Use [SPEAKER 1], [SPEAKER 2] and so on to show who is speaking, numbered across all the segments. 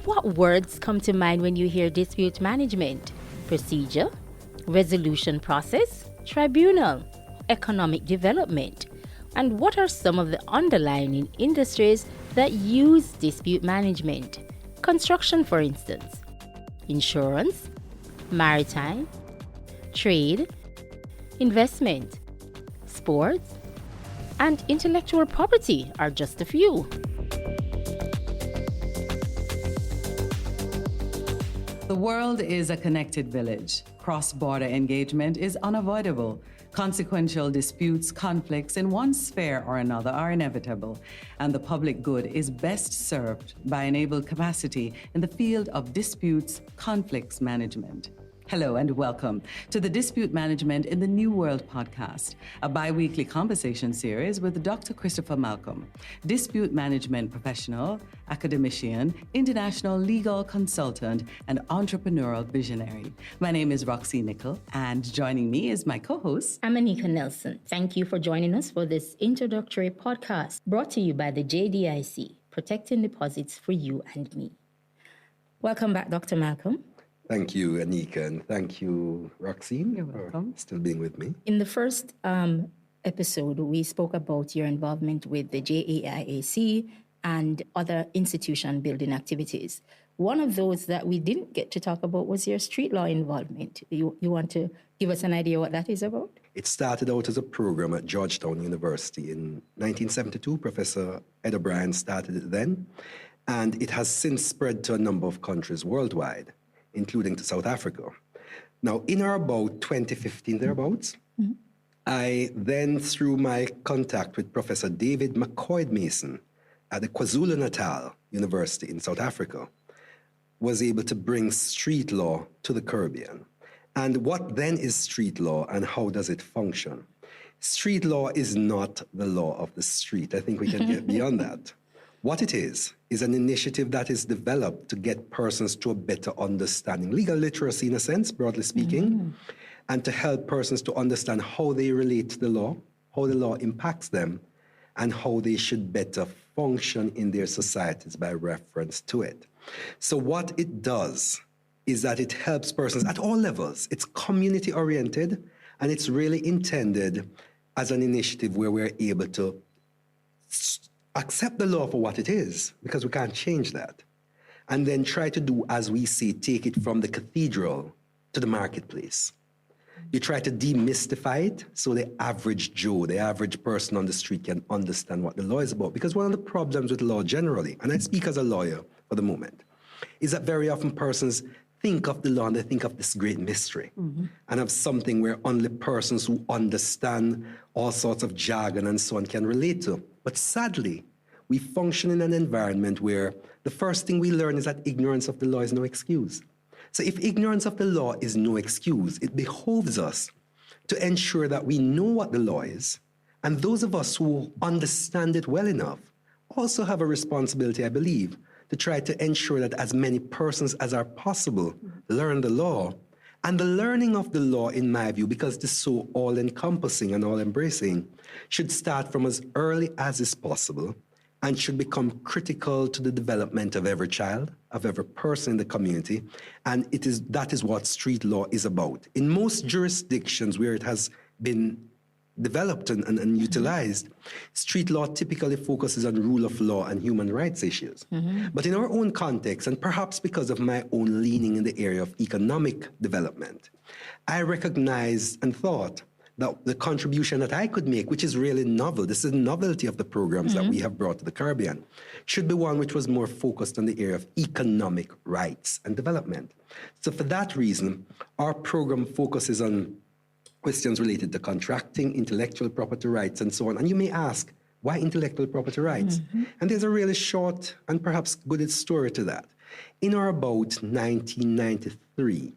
[SPEAKER 1] What words come to mind when you hear dispute management? Procedure, resolution process, tribunal, economic development. And what are some of the underlying industries that use dispute management? Construction, for instance, insurance, maritime, trade, investment, sports, and intellectual property are just a few.
[SPEAKER 2] The world is a connected village. Cross-border engagement is unavoidable. Consequential disputes, conflicts in one sphere or another are inevitable, and the public good is best served by enabled capacity in the field of disputes, conflicts management. Hello and welcome to the Dispute Management in the New World podcast, a bi-weekly conversation series with Dr. Christopher Malcolm, dispute management professional, academician, international legal consultant, and entrepreneurial visionary. My name is Roxy Nickel, and joining me is my co-host,
[SPEAKER 1] I'm Anika Nelson. Thank you for joining us for this introductory podcast brought to you by the JAIAC, protecting deposits for you and me. Welcome back, Dr. Malcolm.
[SPEAKER 3] Thank you, Anika, and thank you, Roxine,
[SPEAKER 2] You're welcome.
[SPEAKER 3] for still being with me.
[SPEAKER 1] In the first episode, we spoke about your involvement with the JAIAC and other institution building activities. One of those that we didn't get to talk about was your street law involvement. You want to give us an idea what that is about?
[SPEAKER 3] It started out as a program at Georgetown University in 1972. Professor Ed O'Brien started it then, and it has since spread to a number of countries worldwide, including to South Africa. Now, in or about 2015 thereabouts, I then, through my contact with Professor David McCoy-Mason at the KwaZulu-Natal University in South Africa, was able to bring street law to the Caribbean. And what then is street law and how does it function? Street law is not the law of the street. I think we can get beyond that. What it is an initiative that is developed to get persons to a better understanding, legal literacy in a sense, broadly speaking, and to help persons to understand how they relate to the law, how the law impacts them, and how they should better function in their societies by reference to it. So what it does is that it helps persons at all levels. It's community-oriented, and it's really intended as an initiative where we're able to accept the law for what it is, because we can't change that, and then try to do, as we say, take it from the cathedral to the marketplace. You try to demystify it so the average Joe, the average person on the street can understand what the law is about. Because one of the problems with law generally, and I speak as a lawyer for the moment, is that very often persons think of the law and they think of this great mystery and of something where only persons who understand all sorts of jargon and so on can relate to. But sadly, we function in an environment where the first thing we learn is that ignorance of the law is no excuse. So if ignorance of the law is no excuse, it behoves us to ensure that we know what the law is, and those of us who understand it well enough also have a responsibility, I believe, to try to ensure that as many persons as are possible learn the law. And the learning of the law, in my view, because it is so all-encompassing and all-embracing, should start from as early as is possible and should become critical to the development of every child, of every person in the community. And that is what street law is about. In most jurisdictions where it has been developed and utilized, street law typically focuses on rule of law and human rights issues. But in our own context, and perhaps because of my own leaning in the area of economic development, I recognized and thought that the contribution that I could make, which is really novel, this is the novelty of the programs that we have brought to the Caribbean, should be one which was more focused on the area of economic rights and development. So for that reason, our program focuses on questions related to contracting, intellectual property rights, and so on. And you may ask, why intellectual property rights? And there's a really short and perhaps good story to that. In or about 1993,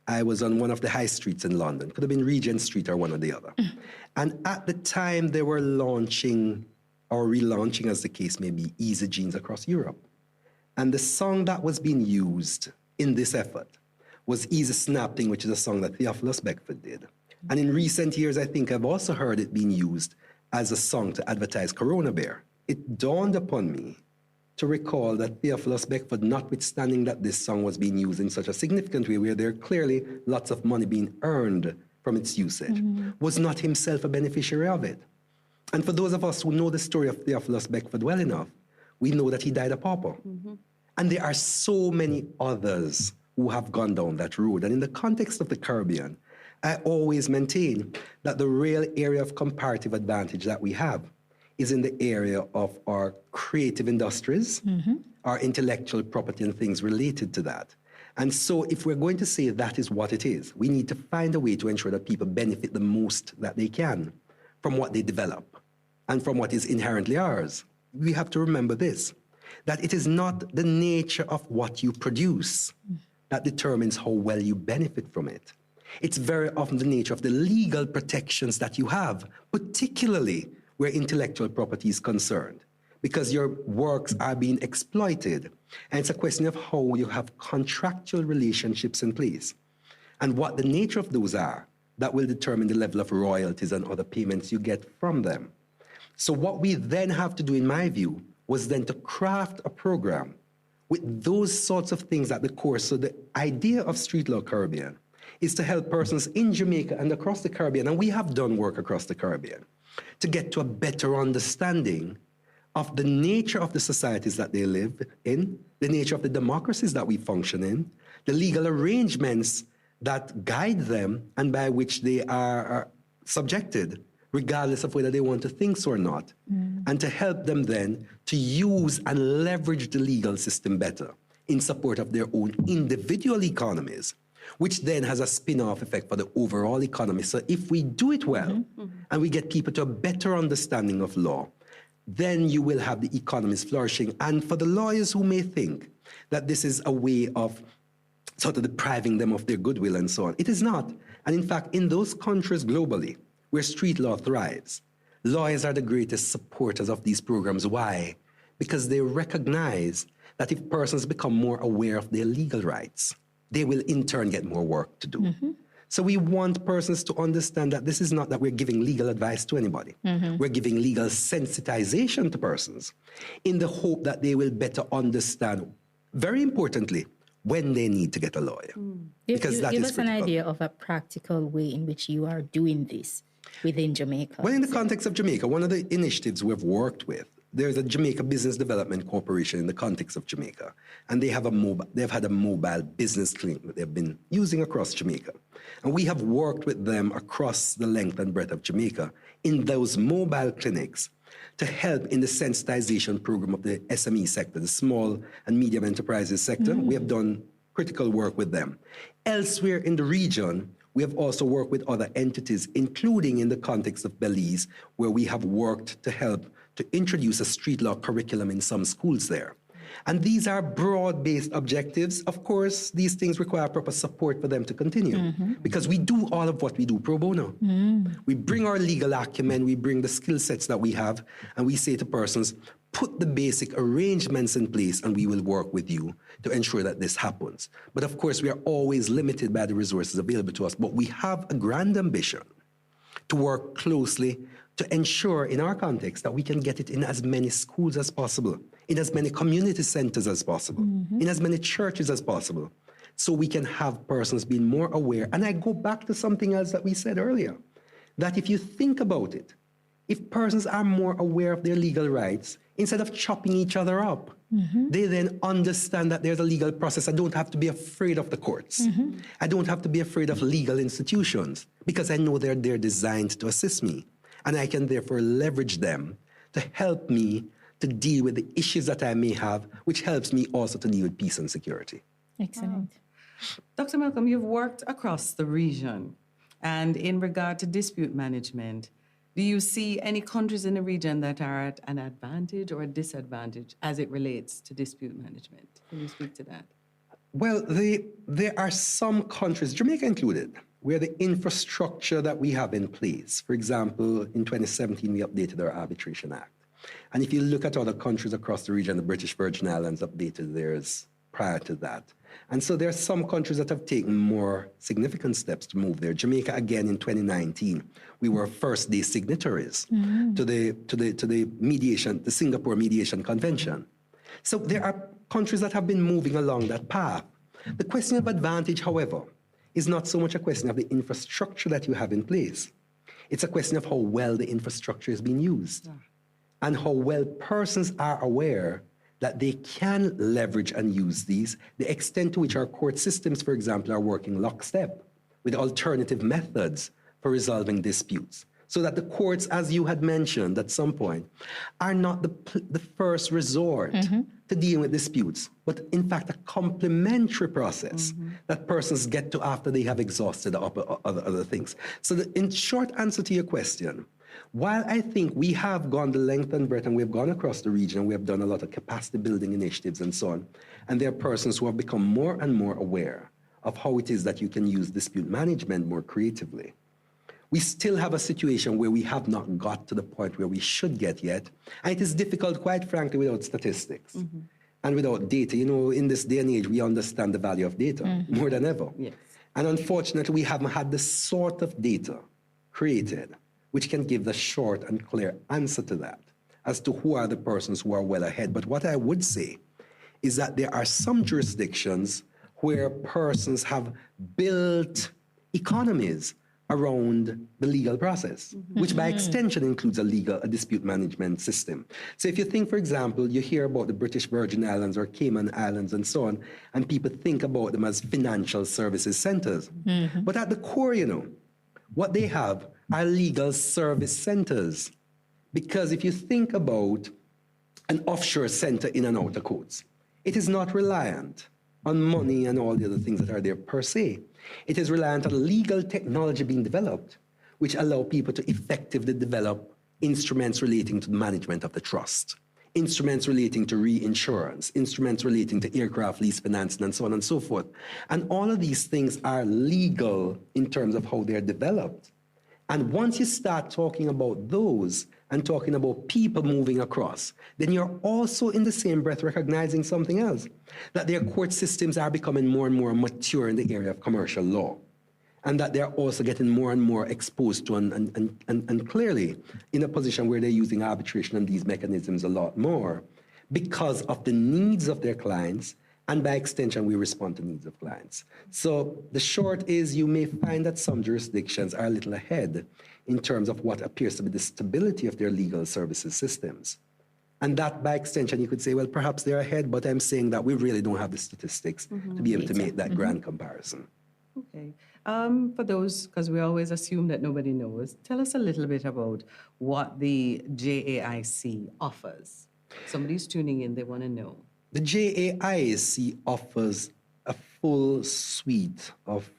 [SPEAKER 3] I was on one of the high streets in London. Could have been Regent Street or one or the other. And at the time, they were launching, or relaunching as the case may be, Easy Jeans across Europe. And the song that was being used in this effort was Easy Snapping, which is a song that Theophilus Beckford did. And in recent years, I think I've also heard it being used as a song to advertise Corona Beer. It dawned upon me to recall that Theophilus Beckford, notwithstanding that this song was being used in such a significant way, where there are clearly lots of money being earned from its usage, was not himself a beneficiary of it. And for those of us who know the story of Theophilus Beckford well enough, we know that he died a pauper. And there are so many others who have gone down that road. And in the context of the Caribbean, I always maintain that the real area of comparative advantage that we have is in the area of our creative industries, our intellectual property and things related to that. And so if we're going to say that is what it is, we need to find a way to ensure that people benefit the most that they can from what they develop and from what is inherently ours. We have to remember this, that it is not the nature of what you produce that determines how well you benefit from it. It's very often the nature of the legal protections that you have, particularly where intellectual property is concerned, because your works are being exploited. And it's a question of how you have contractual relationships in place and what the nature of those are that will determine the level of royalties and other payments you get from them. So what we then have to do, in my view, was then to craft a program with those sorts of things at the core. So the idea of Street Law Caribbean is to help persons in Jamaica and across the Caribbean, and we have done work across the Caribbean, to get to a better understanding of the nature of the societies that they live in, the nature of the democracies that we function in, the legal arrangements that guide them and by which they are subjected, regardless of whether they want to think so or not, and to help them then to use and leverage the legal system better in support of their own individual economies, which then has a spin-off effect for the overall economy. So if we do it well and we get people to a better understanding of law, then you will have the economies flourishing. And for the lawyers who may think that this is a way of sort of depriving them of their goodwill and so on, it is not. And in fact, in those countries globally where street law thrives, lawyers are the greatest supporters of these programs. Why? Because they recognize that if persons become more aware of their legal rights, they will in turn get more work to do. So we want persons to understand that this is not that we're giving legal advice to anybody. We're giving legal sensitization to persons in the hope that they will better understand, very importantly, when they need to get a lawyer.
[SPEAKER 1] Because that give us critical. An idea of a practical way in which you are doing this within Jamaica.
[SPEAKER 3] Well, in the context of Jamaica, one of the initiatives we've worked with, there's a Jamaica Business Development Corporation in the context of Jamaica, and they've had a mobile business clinic that they've been using across Jamaica. And we have worked with them across the length and breadth of Jamaica in those mobile clinics to help in the sensitization program of the SME sector, the small and medium enterprises sector. We have done critical work with them. Elsewhere in the region, we have also worked with other entities, including in the context of Belize, where we have worked to help to introduce a street law curriculum in some schools there. And these are broad-based objectives. Of course, these things require proper support for them to continue because we do all of what we do pro bono. We bring our legal acumen, we bring the skill sets that we have, and we say to persons, put the basic arrangements in place and we will work with you to ensure that this happens. But of course, we are always limited by the resources available to us, but we have a grand ambition to work closely to ensure in our context that we can get it in as many schools as possible, in as many community centers as possible, in as many churches as possible, so we can have persons being more aware. And I go back to something else that we said earlier, that if you think about it, if persons are more aware of their legal rights, instead of chopping each other up, they then understand that there's a legal process. I don't have to be afraid of the courts. I don't have to be afraid of legal institutions because I know they're designed to assist me. And I can therefore leverage them to help me to deal with the issues that I may have, which helps me also to deal with peace and security.
[SPEAKER 1] Excellent.
[SPEAKER 2] Dr. Malcolm, you've worked across the region. And in regard to dispute management, do you see any countries in the region that are at an advantage or a disadvantage as it relates to dispute management? Can you speak to that?
[SPEAKER 3] Well, there are some countries, Jamaica included, where the infrastructure that we have in place, for example, in 2017, we updated our Arbitration Act. And if you look at other countries across the region, the British Virgin Islands updated theirs prior to that. And so there are some countries that have taken more significant steps to move there. Jamaica, again, in 2019, we were first-day signatories to the mediation, the Singapore Mediation Convention. So there are countries that have been moving along that path. The question of advantage, however, is not so much a question of the infrastructure that you have in place. It's a question of how well the infrastructure is being used and how well persons are aware that they can leverage and use these, the extent to which our court systems, for example, are working lockstep with alternative methods for resolving disputes. So that the courts, as you had mentioned at some point, are not the first resort to dealing with disputes, but in fact a complementary process that persons get to after they have exhausted other things. So in short answer to your question, while I think we have gone the length and breadth and we've gone across the region and we have done a lot of capacity building initiatives and so on, and there are persons who have become more and more aware of how it is that you can use dispute management more creatively, we still have a situation where we have not got to the point where we should get yet. And it is difficult, quite frankly, without statistics and without data. You know, in this day and age, we understand the value of data more than ever.
[SPEAKER 2] Yes.
[SPEAKER 3] And unfortunately, we haven't had the sort of data created which can give the short and clear answer to that as to who are the persons who are well ahead. But what I would say is that there are some jurisdictions where persons have built economies around the legal process, which by extension includes a dispute management system. So if you think, for example, you hear about the British Virgin Islands or Cayman Islands and so on, and people think about them as financial services centers. But at the core, you know, what they have are legal service centers. Because if you think about an offshore center in and out of courts, it is not reliant on money and all the other things that are there per se. It is reliant on legal technology being developed, which allow people to effectively develop instruments relating to the management of the trust, instruments relating to reinsurance, instruments relating to aircraft lease financing, and so on and so forth. And all of these things are legal in terms of how they're developed. And once you start talking about those and talking about people moving across, then you're also in the same breath recognizing something else, that their court systems are becoming more and more mature in the area of commercial law, and that they're also getting more and more exposed to and clearly in a position where they're using arbitration and these mechanisms a lot more because of the needs of their clients, and by extension, we respond to needs of clients. So the short is you may find that some jurisdictions are a little ahead in terms of what appears to be the stability of their legal services systems. And that, by extension, you could say, well, perhaps they're ahead, but I'm saying that we really don't have the statistics to be able to make that grand comparison.
[SPEAKER 2] Okay. For those, because we always assume that nobody knows, tell us a little bit about what the JAIC offers. Somebody's tuning in, they want to know.
[SPEAKER 3] The JAIC offers a full suite of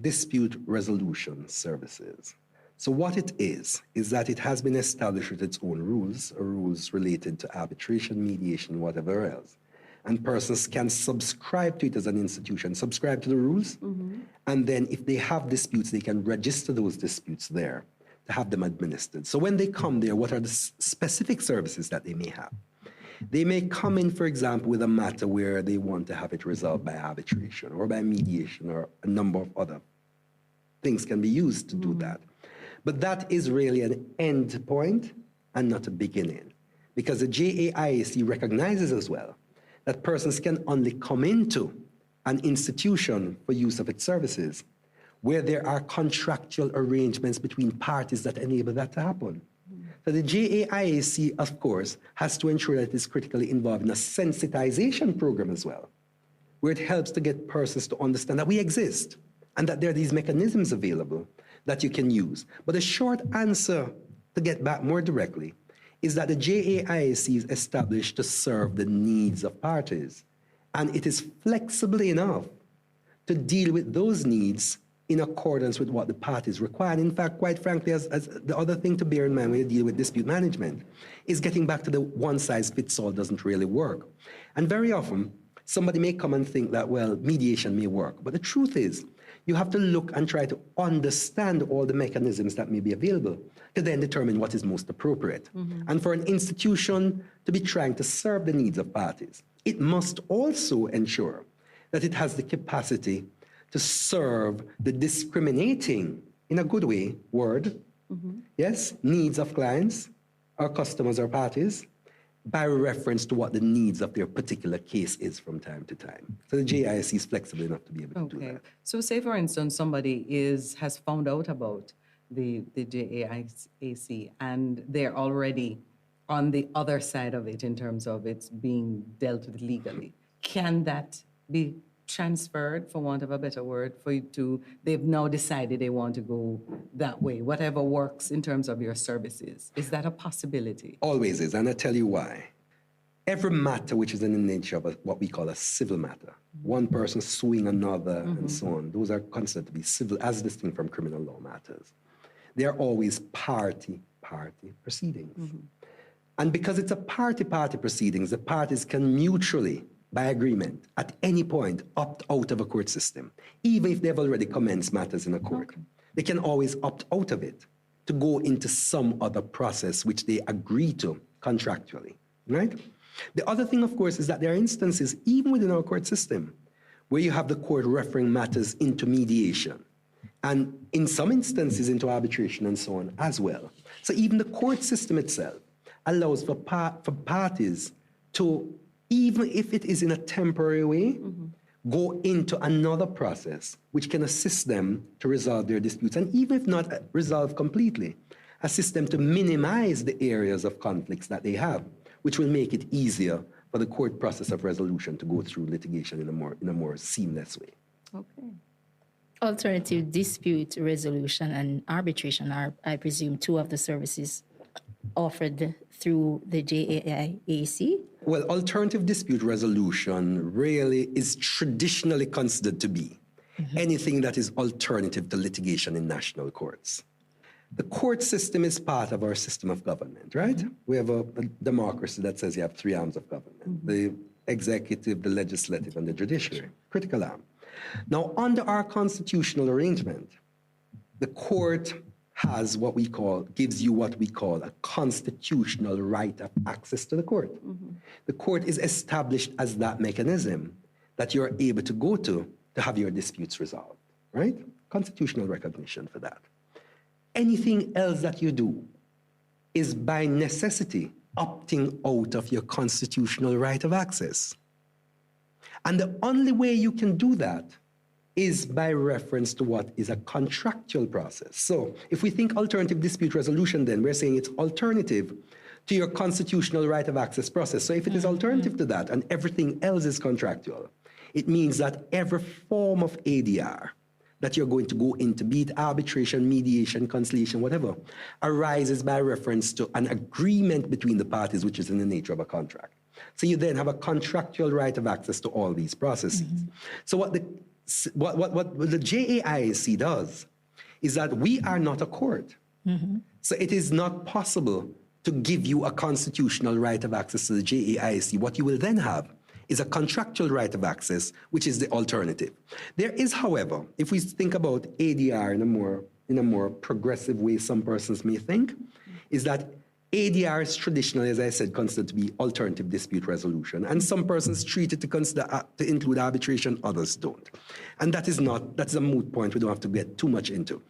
[SPEAKER 3] dispute resolution services. So what it is that it has been established with its own rules related to arbitration, mediation, whatever else. And persons can subscribe to it as an institution, subscribe to the rules, and then if they have disputes, they can register those disputes there to have them administered. So when they come there, what are the specific services that they may have? They may come in, for example, with a matter where they want to have it resolved by arbitration or by mediation, or a number of other things can be used to do that. But that is really an end point and not a beginning, because the JAIC recognizes as well that persons can only come into an institution for use of its services where there are contractual arrangements between parties that enable that to happen. So the JAIC, of course, has to ensure that it is critically involved in a sensitization program as well, where it helps to get persons to understand that we exist and that there are these mechanisms available that you can use. But the short answer, to get back more directly, is that the JAIC is established to serve the needs of parties, and it is flexible enough to deal with those needs in accordance with what the parties require. And in fact, quite frankly, as the other thing to bear in mind when you deal with dispute management is getting back to the one-size-fits-all doesn't really work. And very often, somebody may come and think that, well, mediation may work. But the truth is, you have to look and try to understand all the mechanisms that may be available to then determine what is most appropriate. And for an institution to be trying to serve the needs of parties, it must also ensure that it has the capacity to serve the discriminating, in a good way, word, yes, needs of clients, or customers or parties, by reference to what the needs of their particular case is from time to time. So the JAIC is flexible enough to be able to do that.
[SPEAKER 2] So say, for instance, somebody has found out about the JAIC and they're already on the other side of it in terms of it's being dealt with legally. Can that be transferred, for want of a better word, for you to, they've now decided they want to go that way, whatever works in terms of your services? Is that a possibility?
[SPEAKER 3] Always is, and I'll tell you why. Every matter which is in the nature of what we call a civil matter, one person suing another and so on, those are considered to be civil as distinct from criminal law matters. They are always party proceedings. And because it's a party proceedings, the parties can mutually, by agreement, at any point, opt out of a court system, even if they've already commenced matters in a court. They can always opt out of it to go into some other process which they agree to contractually, right? The other thing, of course, is that there are instances, even within our court system, where you have the court referring matters into mediation, and in some instances into arbitration and so on as well. So even the court system itself allows for parties to, even if it is in a temporary way, go into another process which can assist them to resolve their disputes, and even if not resolve completely, assist them to minimize the areas of conflicts that they have, which will make it easier for the court process of resolution to go through litigation in a more seamless way.
[SPEAKER 2] Okay.
[SPEAKER 1] Alternative dispute resolution and arbitration are, I presume, two of the services offered through the JAIAC?
[SPEAKER 3] Well, alternative dispute resolution really is traditionally considered to be anything that is alternative to litigation in national courts. The court system is part of our system of government, right? We have a democracy that says you have three arms of government, the executive, the legislative, and the judiciary, critical arm. Now, under our constitutional arrangement, the court has gives you what we call a constitutional right of access to the court. The court is established as that mechanism that you're able to go to have your disputes resolved, right? Constitutional recognition for that. Anything else that you do is by necessity opting out of your constitutional right of access. And the only way you can do that is by reference to what is a contractual process. So if we think alternative dispute resolution, then we're saying it's alternative to your constitutional right of access process. So if it is alternative to that and everything else is contractual, it means that every form of ADR that you're going to go into, be it arbitration, mediation, conciliation, whatever, arises by reference to an agreement between the parties, which is in the nature of a contract. So you then have a contractual right of access to all these processes. So what the JAIAC does is that we are not a court. So it is not possible to give you a constitutional right of access to the JAIAC. What you will then have is a contractual right of access, which is the alternative. There is, however, if we think about ADR in a more progressive way, some persons may think, is that ADR is traditionally, as I said, considered to be alternative dispute resolution. And some persons treat it to include arbitration, others don't. And that's a moot point we don't have to get too much into.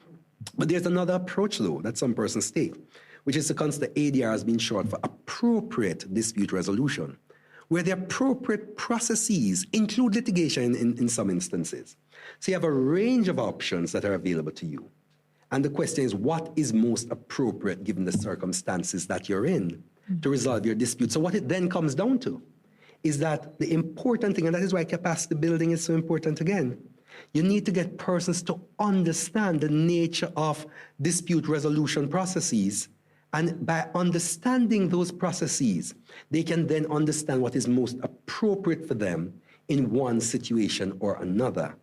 [SPEAKER 3] But there's another approach, though, that some persons take, which is to consider ADR as being short for appropriate dispute resolution, where the appropriate processes include litigation in some instances. So you have a range of options that are available to you. And the question is, what is most appropriate given the circumstances that you're in to resolve your dispute? So what it then comes down to is that the important thing, and that is why capacity building is so important again, you need to get persons to understand the nature of dispute resolution processes. And by understanding those processes, they can then understand what is most appropriate for them in one situation or another.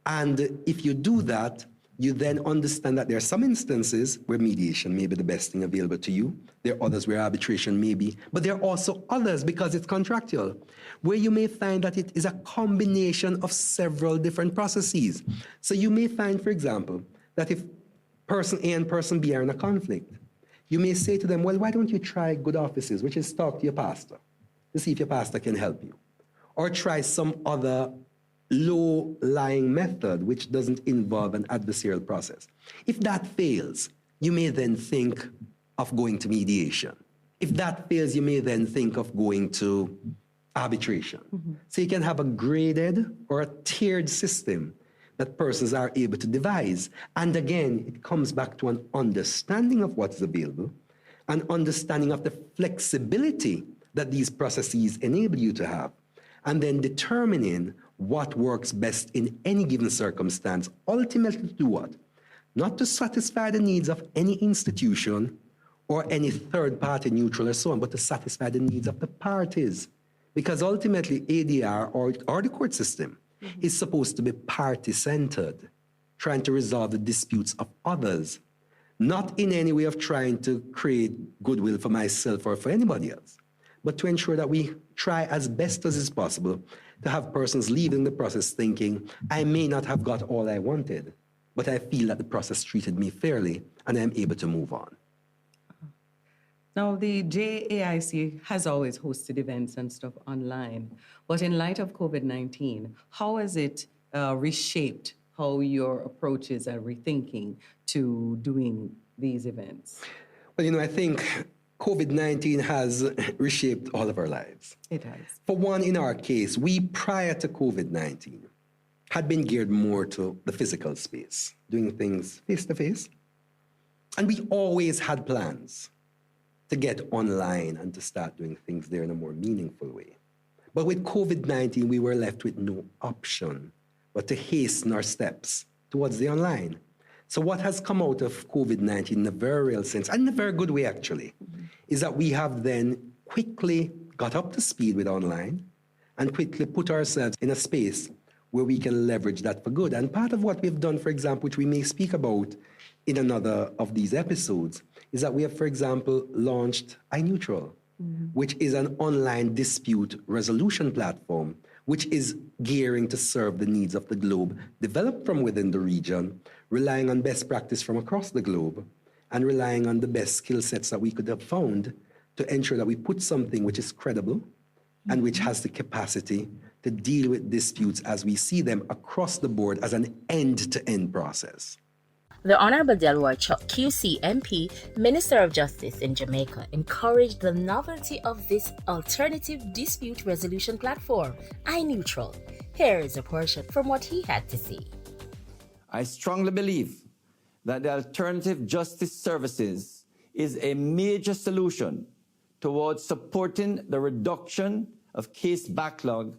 [SPEAKER 3] And if you do that, you then understand that there are some instances where mediation may be the best thing available to you. There are others where arbitration may be, but there are also others, because it's contractual, where you may find that it is a combination of several different processes. So you may find, for example, that if person A and person B are in a conflict, you may say to them, well, why don't you try good offices, which is talk to your pastor to see if your pastor can help you, or try some other low-lying method which doesn't involve an adversarial process. If that fails, you may then think of going to mediation. If that fails, you may then think of going to arbitration. So you can have a graded or a tiered system that persons are able to devise. And again, it comes back to an understanding of what's available, an understanding of the flexibility that these processes enable you to have, and then determining what works best in any given circumstance, ultimately to do what? Not to satisfy the needs of any institution or any third party, neutral or so on, but to satisfy the needs of the parties. Because ultimately, ADR or the court system is supposed to be party-centered, trying to resolve the disputes of others, not in any way of trying to create goodwill for myself or for anybody else, but to ensure that we try as best as is possible to have persons leaving the process thinking, I may not have got all I wanted, but I feel that the process treated me fairly and I'm able to move on.
[SPEAKER 2] Now, the JAIC has always hosted events and stuff online, but in light of COVID-19, how has it reshaped how your approaches are rethinking to doing these events?
[SPEAKER 3] Well, I think COVID-19 has reshaped all of our lives.
[SPEAKER 2] It has.
[SPEAKER 3] For one, in our case, we, prior to COVID-19, had been geared more to the physical space, doing things face-to-face. And we always had plans to get online and to start doing things there in a more meaningful way. But with COVID-19, we were left with no option but to hasten our steps towards the online. So what has come out of COVID-19 in a very real sense, and in a very good way actually, is that we have then quickly got up to speed with online and quickly put ourselves in a space where we can leverage that for good. And part of what we've done, for example, which we may speak about in another of these episodes, is that we have, for example, launched iNeutral, which is an online dispute resolution platform, which is gearing to serve the needs of the globe, developed from within the region, relying on best practice from across the globe, and relying on the best skill sets that we could have found to ensure that we put something which is credible and which has the capacity to deal with disputes as we see them across the board as an end-to-end process.
[SPEAKER 1] The Honorable Delroy Chuck, QC MP, Minister of Justice in Jamaica, encouraged the novelty of this alternative dispute resolution platform, iNeutral. Here is a portion from what he had to say.
[SPEAKER 4] I strongly believe that the alternative justice services is a major solution towards supporting the reduction of case backlog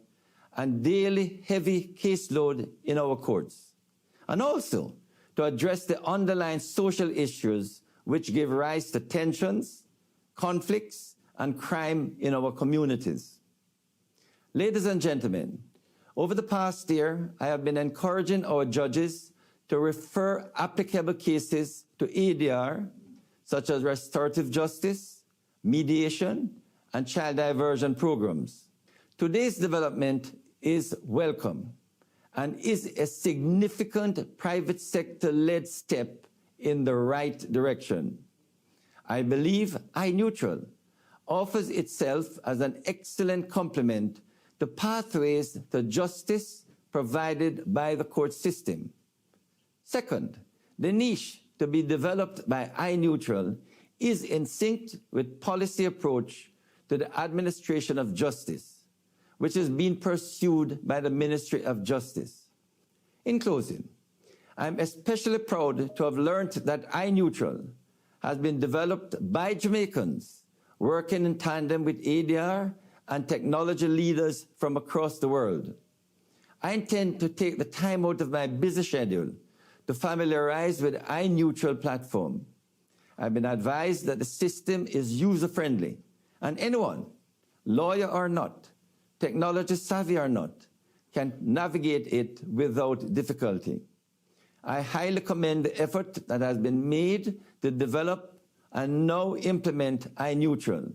[SPEAKER 4] and daily heavy caseload in our courts, and also to address the underlying social issues which give rise to tensions, conflicts, and crime in our communities. Ladies and gentlemen, over the past year, I have been encouraging our judges to refer applicable cases to ADR, such as restorative justice, mediation, and child diversion programs. Today's development is welcome and is a significant private sector-led step in the right direction. I believe iNeutral offers itself as an excellent complement to pathways to justice provided by the court system. Second, the niche to be developed by iNeutral is in sync with policy approach to the administration of justice, which is being pursued by the Ministry of Justice. In closing, I'm especially proud to have learned that iNeutral has been developed by Jamaicans working in tandem with ADR and technology leaders from across the world. I intend to take the time out of my busy schedule to familiarize with the iNeutral platform. I've been advised that the system is user-friendly, and anyone, lawyer or not, technology savvy or not, can navigate it without difficulty. I highly commend the effort that has been made to develop and now implement iNeutral,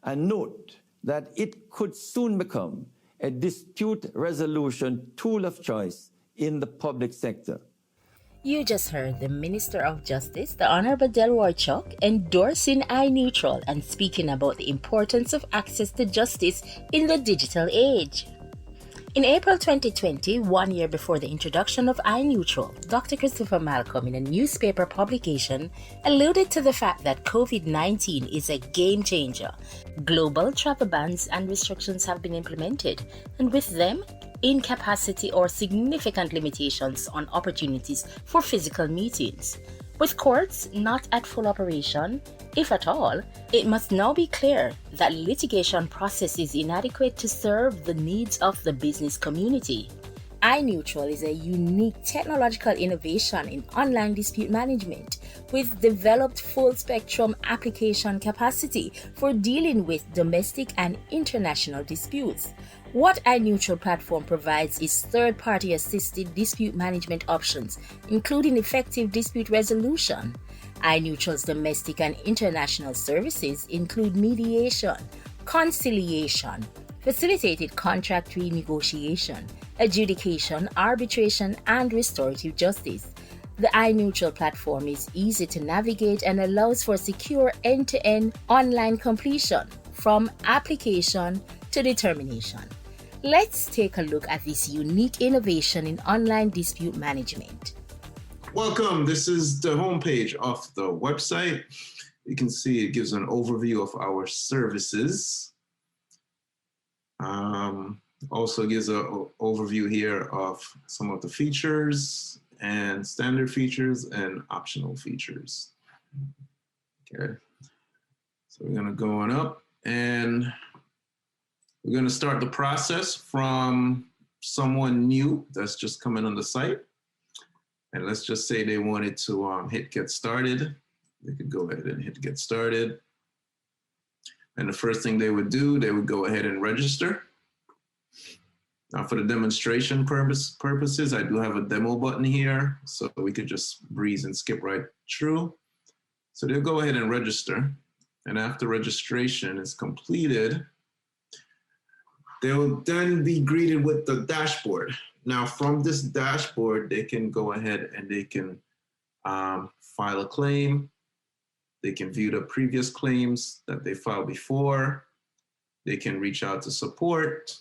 [SPEAKER 4] and note that it could soon become a dispute resolution tool of choice in the public sector.
[SPEAKER 1] You just heard the Minister of Justice, the Honorable Delroy Chuck, endorsing iNeutral and speaking about the importance of access to justice in the digital age. In April 2020, 1 year before the introduction of iNeutral, Dr. Christopher Malcolm, in a newspaper publication, alluded to the fact that COVID-19 is a game changer. Global travel bans and restrictions have been implemented, and with them, incapacity or significant limitations on opportunities for physical meetings. With courts not at full operation, if at all, it must now be clear that litigation process is inadequate to serve the needs of the business community. iNeutral is a unique technological innovation in online dispute management with developed full-spectrum application capacity for dealing with domestic and international disputes. What iNeutral platform provides is third-party assisted dispute management options, including effective dispute resolution. iNeutral's domestic and international services include mediation, conciliation, facilitated contract renegotiation, adjudication, arbitration, and restorative justice. The iNeutral platform is easy to navigate and allows for secure end-to-end online completion from application to determination. Let's take a look at this unique innovation in online dispute management.
[SPEAKER 5] Welcome. This is the homepage of the website. You can see it gives an overview of our services. Also gives an overview here of some of the features and standard features and optional features. Okay, so we're gonna go on up and we're gonna start the process from someone new that's just coming on the site. And let's just say they wanted to hit get started. They could go ahead and hit get started. And the first thing they would do, they would go ahead and register. Now for the demonstration purposes, I do have a demo button here, so we could just breeze and skip right through. So they'll go ahead and register. And after registration is completed, they'll then be greeted with the dashboard. Now from this dashboard, they can go ahead and they can file a claim. They can view the previous claims that they filed before. They can reach out to support,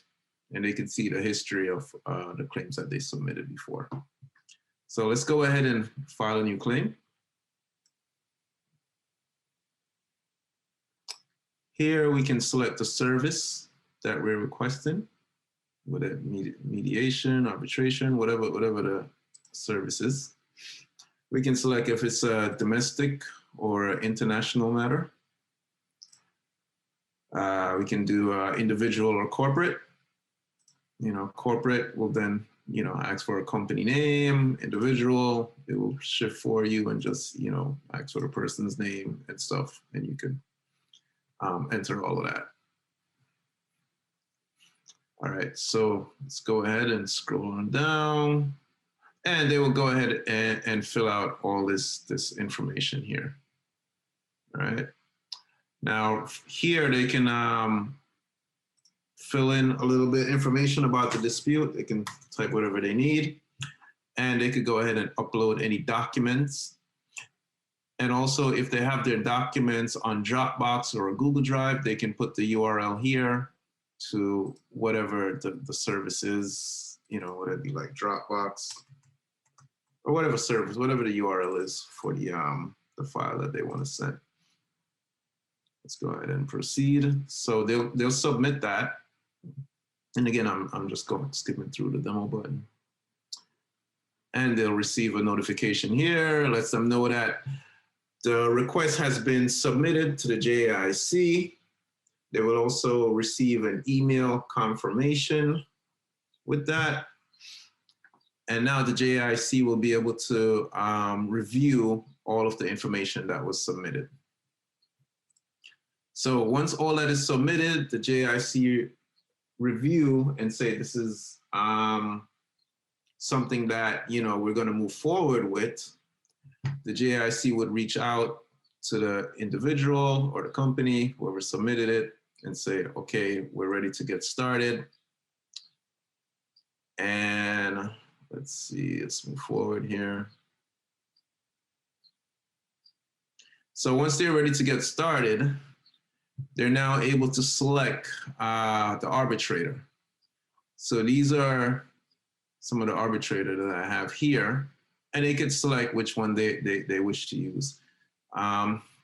[SPEAKER 5] and they can see the history of the claims that they submitted before. So let's go ahead and file a new claim. Here we can select the service that we're requesting, whether mediation, arbitration, whatever the service is. We can select if it's a domestic or international matter. We can do individual or corporate. Corporate will then, ask for a company name. Individual, it will shift for you and just, ask for the person's name and stuff, and you can enter all of that. All right, so let's go ahead and scroll on down, and they will go ahead and fill out all this information here. All right, now here they can fill in a little bit information about the dispute. They can type whatever they need, and they could go ahead and upload any documents. And also, if they have their documents on Dropbox or a Google Drive, they can put the URL here to whatever the service is, whether it be like Dropbox or whatever service, whatever the URL is for the file that they want to send. Let's go ahead and proceed. So they'll submit that. And again, I'm just skipping through the demo button. And they'll receive a notification here, lets them know that the request has been submitted to the JAIC. They will also receive an email confirmation with that. And now the JAIC will be able to review all of the information that was submitted. So once all that is submitted, the JAIC review and say this is something that we're going to move forward with. The JAIC would reach out to the individual or the company, whoever submitted it, and say, okay, we're ready to get started. And let's see, let's move forward here. So once they're ready to get started, they're now able to select the arbitrator. So these are some of the arbitrators that I have here, and they could select which one they wish to use.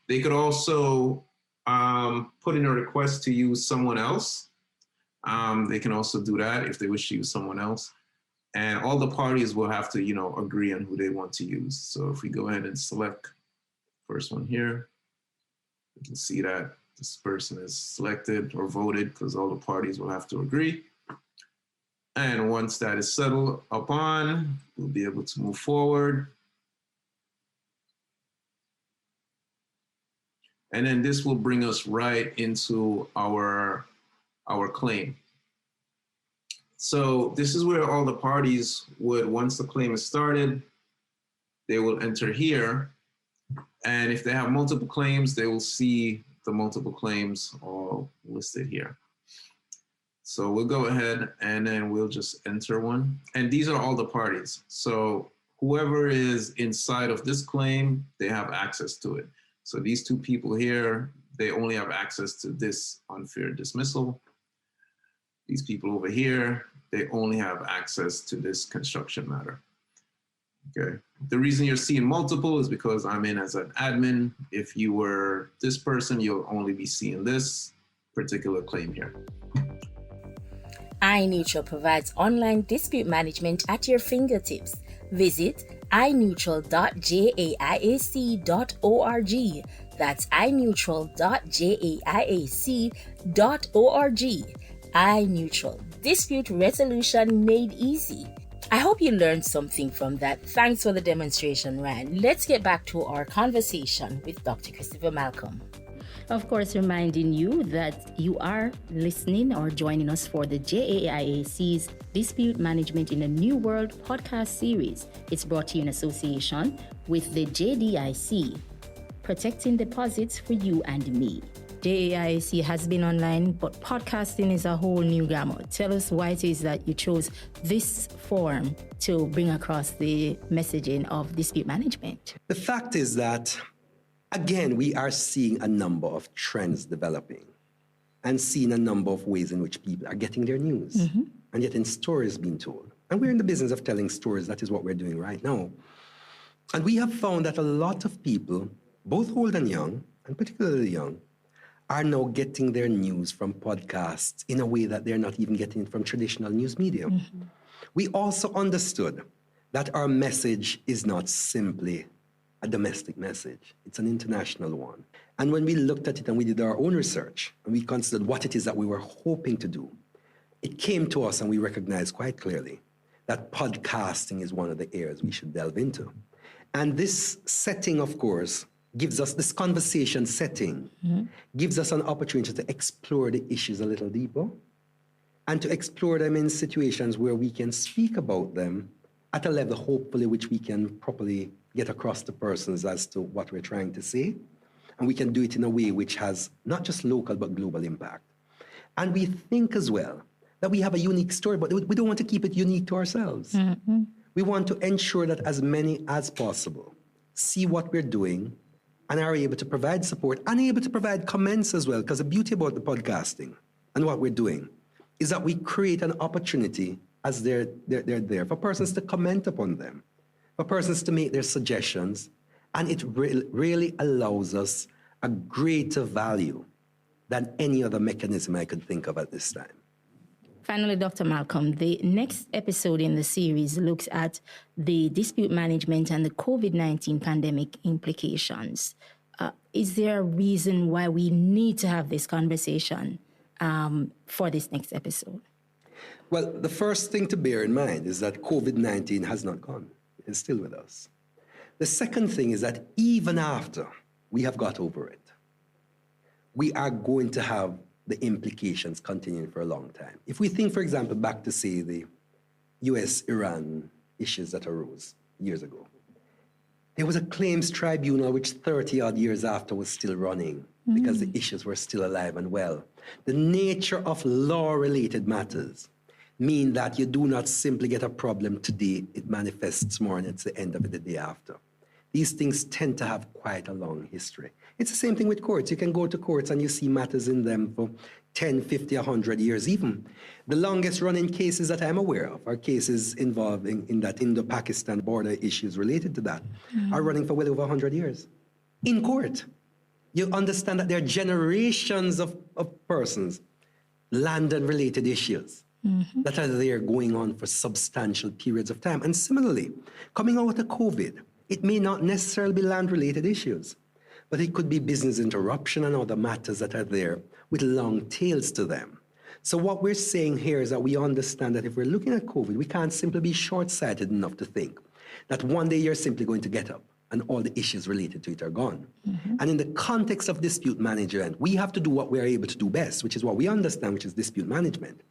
[SPEAKER 5] They could also put in a request to use someone else. They can also do that if they wish to use someone else. And all the parties will have to, agree on who they want to use. So if we go ahead and select first one here, you can see that this person is selected or voted because all the parties will have to agree. And once that is settled upon, we'll be able to move forward. And then this will bring us right into our claim. So this is where all the parties would, once the claim is started, they will enter here. And if they have multiple claims, they will see the multiple claims all listed here. So we'll go ahead and then we'll just enter one. And these are all the parties. So whoever is inside of this claim, they have access to it. So these two people here, they only have access to this unfair dismissal. These people over here, they only have access to this construction matter. Okay. The reason you're seeing multiple is because I'm in as an admin. If you were this person, you'll only be seeing this particular claim here.
[SPEAKER 1] iNeutral provides online dispute management at your fingertips. Visit ineutral.jaiac.org. That's ineutral.jaiac.org. iNeutral, dispute resolution made easy. I hope you learned something from that. Thanks for the demonstration, Ryan. Let's get back to our conversation with Dr. Christopher Malcolm. Of course, reminding you that you are listening or joining us for the JAIAC's Dispute Management in a New World podcast series. It's brought to you in association with the JDIC, protecting deposits for you and me. JAIC has been online, but podcasting is a whole new gamut. Tell us why it is that you chose this form to bring across the messaging of dispute management.
[SPEAKER 3] The fact is that, again, we are seeing a number of trends developing and seeing a number of ways in which people are getting their news and getting stories being told. And we're in the business of telling stories. That is what we're doing right now. And we have found that a lot of people, both old and young, and particularly young, are now getting their news from podcasts in a way that they're not even getting it from traditional news media. We also understood that our message is not simply a domestic message. It's an international one. And when we looked at it and we did our own research and we considered what it is that we were hoping to do, it came to us and we recognized quite clearly that podcasting is one of the areas we should delve into. And this setting, of course, gives us this conversation setting, gives us an opportunity to explore the issues a little deeper and to explore them in situations where we can speak about them at a level, hopefully, which we can properly get across to persons as to what we're trying to say. And we can do it in a way which has not just local, but global impact. And we think as well that we have a unique story, but we don't want to keep it unique to ourselves. We want to ensure that as many as possible see what we're doing and are able to provide support and able to provide comments as well. Because the beauty about the podcasting and what we're doing is that we create an opportunity as they're there for persons to comment upon them, for persons to make their suggestions. And it really allows us a greater value than any other mechanism I could think of at this time.
[SPEAKER 1] Finally, Dr. Malcolm, the next episode in the series looks at the dispute management and the COVID-19 pandemic implications. Is there a reason why we need to have this conversation for this next episode?
[SPEAKER 3] Well, the first thing to bear in mind is that COVID-19 has not gone. It is still with us. The second thing is that even after we have got over it, we are going to have the implications continuing for a long time. If we think, for example, back to, say, the US-Iran issues that arose years ago, there was a claims tribunal which 30-odd years after was still running because the issues were still alive and well. The nature of law-related matters mean that you do not simply get a problem today, it manifests more and it's the end of it the day after. These things tend to have quite a long history. It's the same thing with courts. You can go to courts and you see matters in them for 10, 50, 100 years even. The longest running cases that I'm aware of are cases involving in that Indo-Pakistan border issues related to that are running for well over 100 years in court. You understand that there are generations of persons, land and related issues that are there going on for substantial periods of time. And similarly, coming out of COVID, it may not necessarily be land-related issues, but it could be business interruption and other matters that are there with long tails to them. So what we're saying here is that we understand that if we're looking at COVID, we can't simply be short-sighted enough to think that one day you're simply going to get up and all the issues related to it are gone. And in the context of dispute management, we have to do what we are able to do best, which is what we understand, which is dispute management,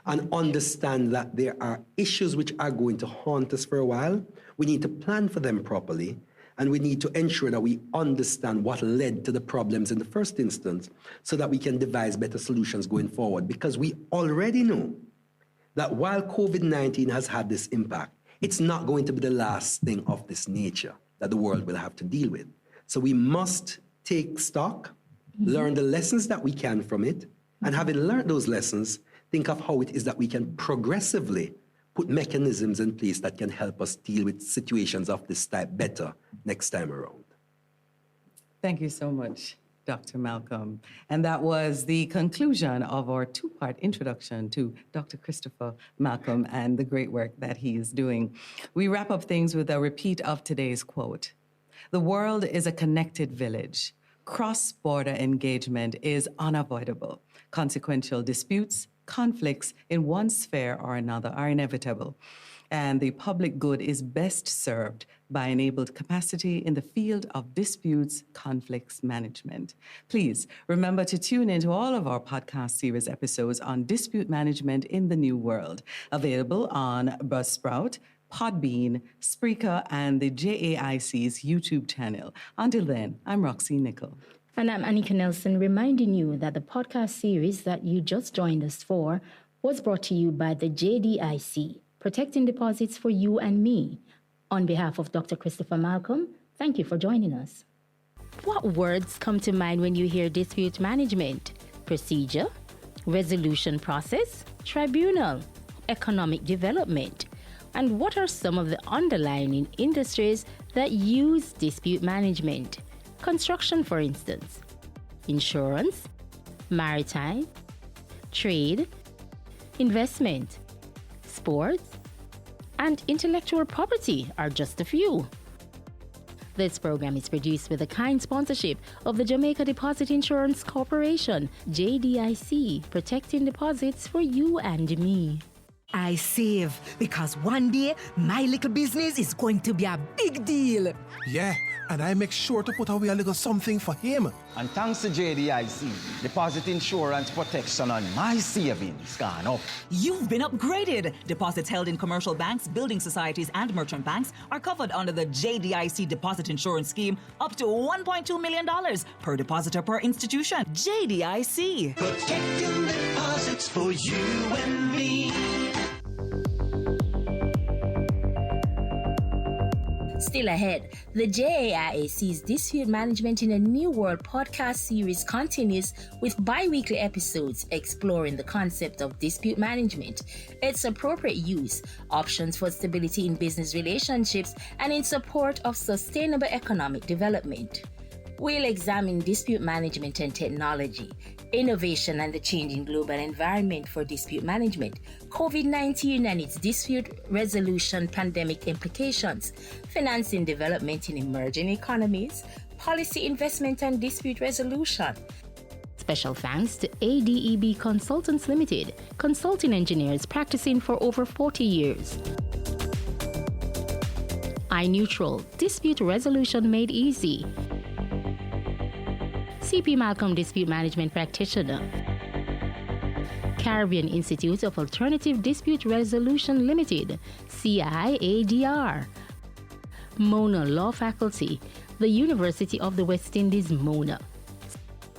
[SPEAKER 3] and understand that there are issues which are going to haunt us for a while. We need to plan for them properly, and we need to ensure that we understand what led to the problems in the first instance so that we can devise better solutions going forward. Because we already know that while COVID-19 has had this impact, it's not going to be the last thing of this nature that the world will have to deal with. So we must take stock, learn the lessons that we can from it, and having learned those lessons, think of how it is that we can progressively put mechanisms in place that can help us deal with situations of this type better next time around.
[SPEAKER 2] Thank you so much, Dr. Malcolm. And that was the conclusion of our two-part introduction to Dr. Christopher Malcolm and the great work that he is doing. We wrap up things with a repeat of today's quote. The world is a connected village. Cross-border engagement is unavoidable. Consequential disputes, conflicts in one sphere or another are inevitable, and the public good is best served by enabled capacity in the field of disputes, conflicts management. Please remember to tune into all of our podcast series episodes on dispute management in the new world, available on Buzzsprout, Podbean, Spreaker, and the JAIC's YouTube channel. Until then, I'm Roxy Nickel.
[SPEAKER 1] And I'm Annika Nelson, reminding you that the podcast series that you just joined us for was brought to you by the JDIC, protecting deposits for you and me. On behalf of Dr. Christopher Malcolm, thank you for joining us. What words come to mind when you hear dispute management? Procedure, resolution process, tribunal, economic development. And what are some of the underlying industries that use dispute management? Construction, for instance, insurance, maritime, trade, investment, sports, and intellectual property are just a few. This program is produced with the kind sponsorship of the Jamaica Deposit Insurance Corporation, JDIC, protecting deposits for you and me.
[SPEAKER 6] I save because one day my little business is going to be a big deal.
[SPEAKER 7] Yeah, and I make sure to put away a little something for him.
[SPEAKER 8] And thanks to JDIC, deposit insurance protection on my savings gone up.
[SPEAKER 6] You've been upgraded. Deposits held in commercial banks, building societies, and merchant banks are covered under the JDIC deposit insurance scheme up to $1.2 million per depositor per institution. JDIC.
[SPEAKER 9] Protecting deposits for you and me.
[SPEAKER 1] Still ahead, the JAIAC's Dispute Management in a New World podcast series continues with bi-weekly episodes exploring the concept of dispute management, its appropriate use, options for stability in business relationships, and in support of sustainable economic development. We'll examine dispute management and technology, innovation and the changing global environment for dispute management, COVID-19 and its dispute resolution pandemic implications, financing development in emerging economies, policy investment and dispute resolution. Special thanks to ADEB Consultants Limited, consulting engineers practicing for over 40 years. iNeutral, dispute resolution made easy. CP Malcolm Dispute Management Practitioner. Caribbean Institute of Alternative Dispute Resolution Limited, CIADR. Mona Law Faculty, the University of the West Indies, Mona.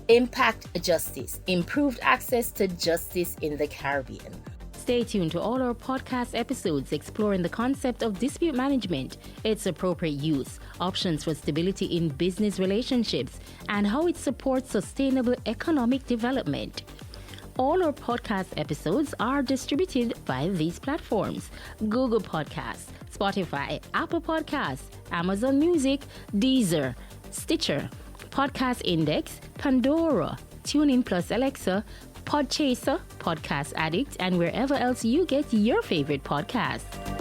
[SPEAKER 1] Impact Justice, improved access to justice in the Caribbean. Stay tuned to all our podcast episodes exploring the concept of dispute management, its appropriate use, options for stability in business relationships, and how it supports sustainable economic development. All our podcast episodes are distributed via these platforms: Google Podcasts, Spotify, Apple Podcasts, Amazon Music, Deezer, Stitcher, Podcast Index, Pandora, TuneIn Plus Alexa, Podchaser, Podcast Addict, and wherever else you get your favorite podcasts.